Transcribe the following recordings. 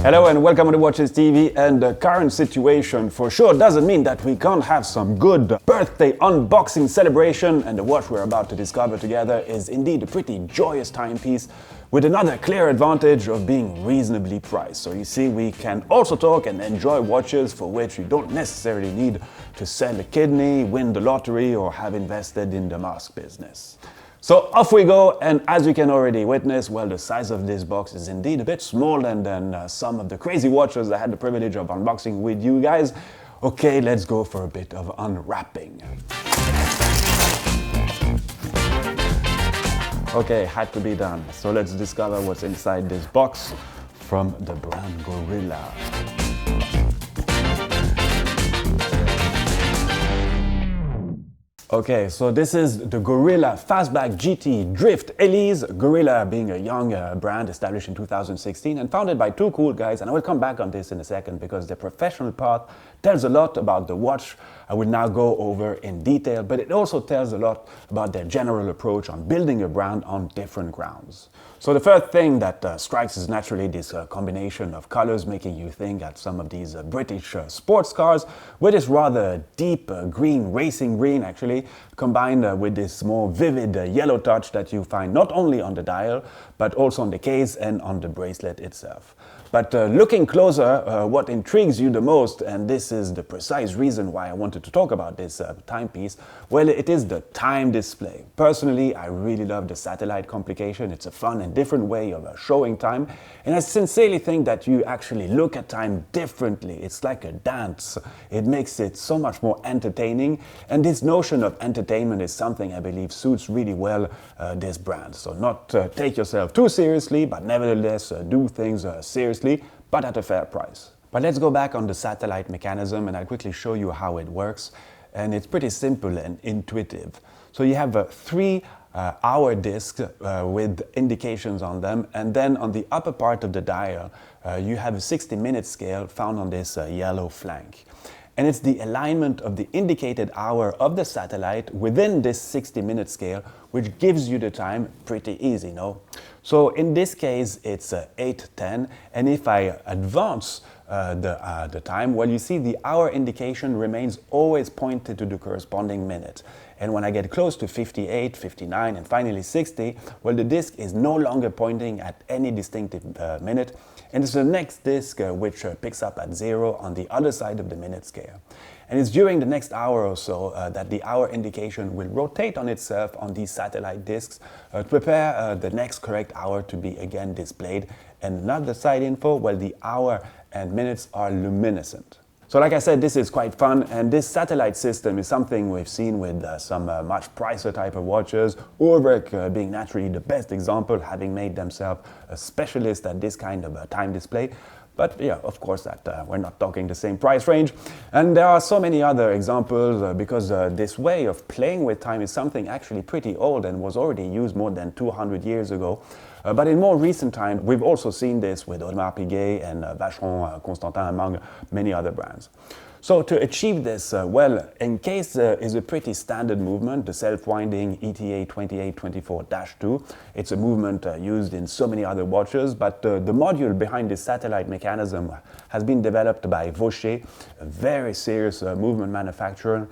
Hello and welcome to Watches TV. And the current situation for sure doesn't mean that we can't have some good birthday unboxing celebration, and the watch we're about to discover together is indeed a pretty joyous timepiece with another clear advantage of being reasonably priced. So you see, we can also talk and enjoy watches for which you don't necessarily need to sell a kidney, win the lottery, or have invested in the mask business. So off we go, and as you can already witness, well, the size of this box is indeed a bit smaller than some of the crazy watches I had the privilege of unboxing with you guys. Okay, let's go for a bit of unwrapping. Okay, had to be done. So let's discover what's inside this box from the brand Gorilla. Okay, so this is the Gorilla Fastback GT Drift Elise. Gorilla being a young brand established in 2016 and founded by two cool guys, and I will come back on this in a second because their professional path tells a lot about the watch I will now go over in detail, but it also tells a lot about their general approach on building a brand on different grounds. So the first thing that strikes is naturally this combination of colors, making you think at some of these British sports cars with this rather deep green, racing green actually, combined with this more vivid yellow touch that you find not only on the dial, but also on the case and on the bracelet itself. But looking closer, what intrigues you the most, and this is the precise reason why I wanted to talk about this timepiece, well, it is the time display. Personally, I really love the satellite complication. It's a fun and different way of showing time, and I sincerely think that you actually look at time differently. It's like a dance. It makes it so much more entertaining, and this notion of entertainment is something I believe suits really well this brand. So not take yourself too seriously, but nevertheless do things seriously, but at a fair price. But let's go back on the satellite mechanism, and I'll quickly show you how it works. And it's pretty simple and intuitive. So you have 3 hour discs with indications on them, and then on the upper part of the dial you have a 60-minute scale found on this yellow flank. And it's the alignment of the indicated hour of the satellite within this 60-minute scale which gives you the time pretty easy, no? So in this case it's 8:10, and if I advance the time, well, you see the hour indication remains always pointed to the corresponding minute. And when I get close to 58, 59, and finally 60, well, the disc is no longer pointing at any distinctive minute, and it's the next disc which picks up at 0 on the other side of the minute scale. And it's during the next hour or so that the hour indication will rotate on itself on these satellite discs to prepare the next correct hour to be again displayed. And another side info, well, the hour and minutes are luminescent. So like I said, this is quite fun, and this satellite system is something we've seen with some much pricier type of watches, Urwerk being naturally the best example, having made themselves a specialist at this kind of time display. But yeah, of course that we're not talking the same price range. And there are so many other examples because this way of playing with time is something actually pretty old and was already used more than 200 years ago. But in more recent time, we've also seen this with Audemars Piguet and Vaucher, Constantin, among many other brands. So to achieve this, well, encased is a pretty standard movement, the self-winding ETA 2824-2. It's a movement used in so many other watches, but the module behind this satellite mechanism has been developed by Vaucher, a very serious movement manufacturer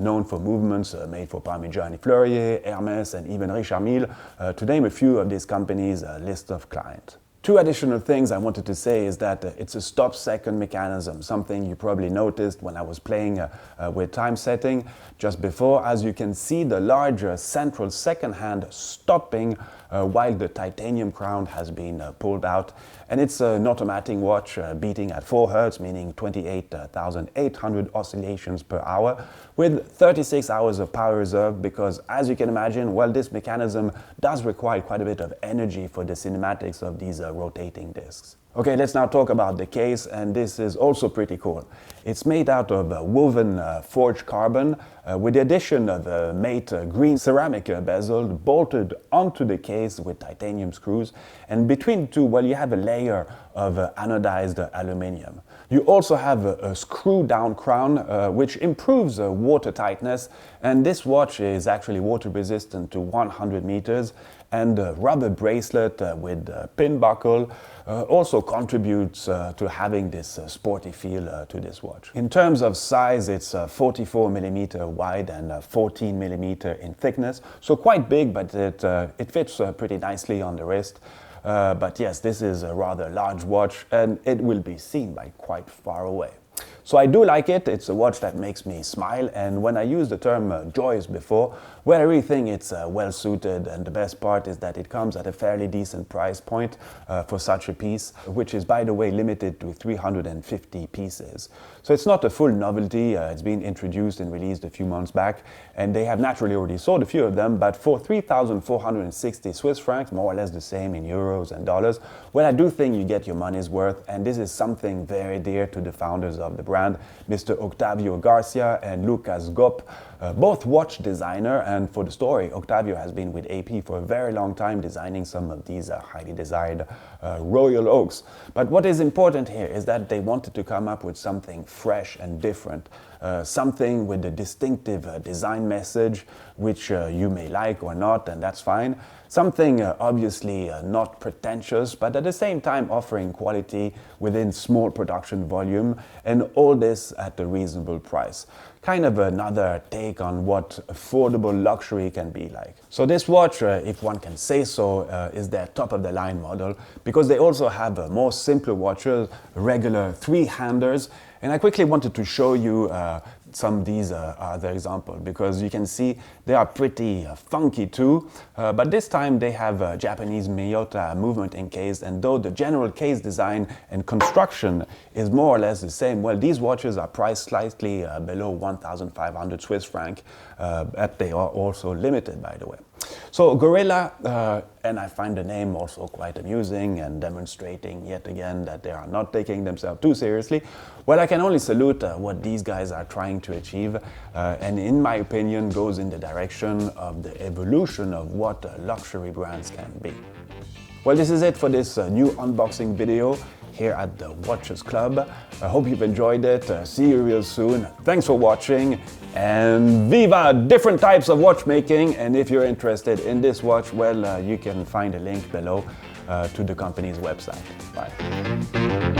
known for movements made for Parmigiani Fleurier, Hermès, and even Richard Mille, to name a few of these companies' list of clients. 2 additional things I wanted to say is that it's a stop-second mechanism, something you probably noticed when I was playing with time setting just before. As you can see, the larger central second hand stopping while the titanium crown has been pulled out. And it's an automatic watch beating at 4 Hz, meaning 28,800 oscillations per hour, with 36 hours of power reserve, because as you can imagine, well, this mechanism does require quite a bit of energy for the cinematics of these rotating discs. Okay, let's now talk about the case, and this is also pretty cool. It's made out of woven forged carbon, with the addition of a matte green ceramic bezel bolted onto the case with titanium screws. And between the two, well, you have a layer of anodized aluminium. You also have a screw-down crown, which improves water tightness, and this watch is actually water resistant to 100 meters, and a rubber bracelet with a pin buckle also contributes to having this sporty feel to this watch. In terms of size, it's 44 millimeter wide and 14 millimeter in thickness, so quite big, but it fits pretty nicely on the wrist. But yes, this is a rather large watch, and it will be seen by quite far away. So I do like it. It's a watch that makes me smile, and when I used the term joyous before, well, I really think it's well suited, and the best part is that it comes at a fairly decent price point for such a piece, which is, by the way, limited to 350 pieces. So it's not a full novelty. It's been introduced and released a few months back, and they have naturally already sold a few of them, but for 3,460 Swiss francs, more or less the same in euros and dollars, well, I do think you get your money's worth, and this is something very dear to the founders of the brand, Mr. Octavio Garcia and Lukas, both watch designer, and for the story, Octavio has been with AP for a very long time designing some of these highly desired Royal Oaks. But what is important here is that they wanted to come up with something fresh and different, something with a distinctive design message, which you may like or not, and that's fine. Something obviously not pretentious, but at the same time offering quality within small production volume, and all this at a reasonable price. Kind of another take on what affordable luxury can be like. So this watch, if one can say so, is their top-of-the-line model, because they also have more simpler watches, regular three-handers, and I quickly wanted to show you some of these other examples, because you can see they are pretty funky too, but this time they have Japanese Miyota movement encased, and though the general case design and construction is more or less the same, well, these watches are priced slightly below 1,500 Swiss franc, but they are also limited, by the way. So Gorilla, and I find the name also quite amusing and demonstrating yet again that they are not taking themselves too seriously. Well, I can only salute what these guys are trying to achieve, and in my opinion goes in the direction of the evolution of what luxury brands can be. Well, this is it for this new unboxing video here at the Watches Club. I hope you've enjoyed it. See you real soon. Thanks for watching, and viva different types of watchmaking. And if you're interested in this watch, well, you can find a link below to the company's website. Bye.